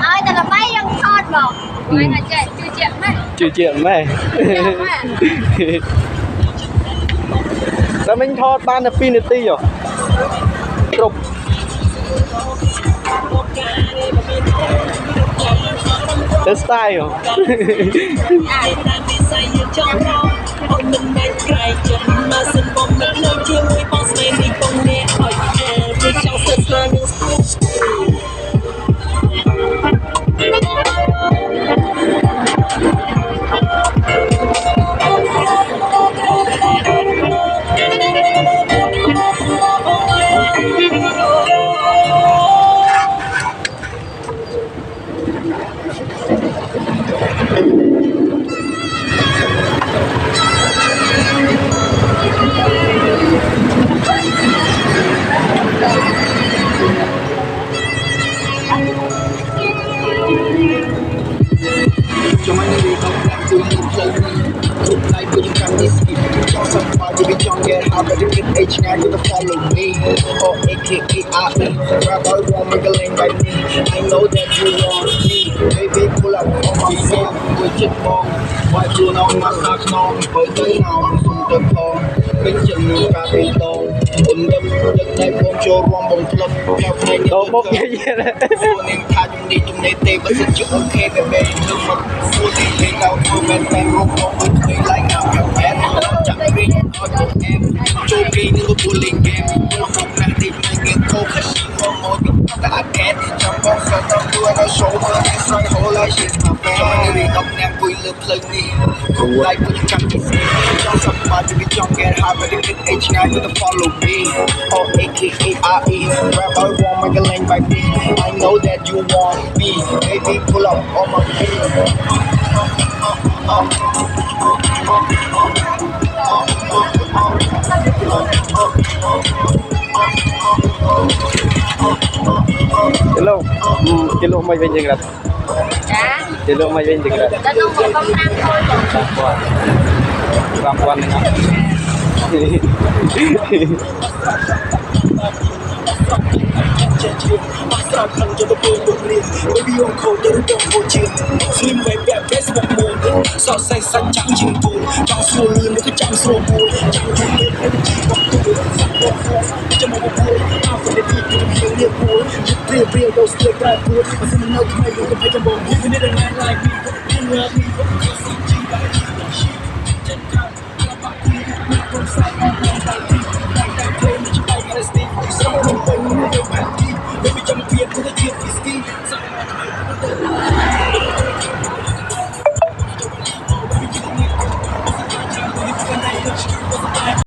ai ta là bay yang thọt bảo ai là chạy chưa chuyện mày sao mình thọt ban là pin ti rồi trục the style H now you to follow me, or AKA grab all one make a lane by me. I know that you want me, baby pull up on my phone with your phone. Why you know my socks on, but you know from the phone. Bên chân người ta bị tồn, ổn đâm đất này bom cho rong bom club, theo hai những đồ một cái gì đấy. Phun em tha chung đi chung này tê, bất sinh chịu ok baby, nước mắt phun đi về cao thua bên bên rong bom bom người lại nào kiểu bé, chẳng riêng nói một em. Châu Kỳ nhưng có bullying game Tôi không năng tìm người nghiêng cô khả sĩ Mơ mơ biết nó cả kén Trong bóng sở tâm đua nó số mơ Nên xoay hổ lại shit mà phê Cho anh đi tóc ngang vui lượp lần đi Không lại của những chẳng kỳ sĩ Trong sắp mà to be young get high But it H now you to follow me Or AKA-I-E Grab all one make a lane by me I know that you want me Baby pull up on my feet Kilo mày bên gì vậy? Kilo mày bên gì vậy? đã tung một con nam thôi Perempuan Asalkan jodoh beli Baby on call dari dong bocil Slim way bad best một mùa So say xanh trắng chinh phù Trong xua lươn với cái trắng xua bùa Chẳng thể lên em chỉ bọc tôi Sắp bọc phô Cho một bùa Tao phải để đi từ phía liệt bùa Just real those still got bùa Mà xin know tụi mày luôn cái phải trong bồn Even if they're not like me But you love me But you see G But I keep that shit Chân cao Là bạc đi Mình không sai Mình không phải đi Lại càng thêm Mình chỉ bay Palestine Sao mà mình phải như người bạn đi Baby trong một viên Tôi đã chiếc thì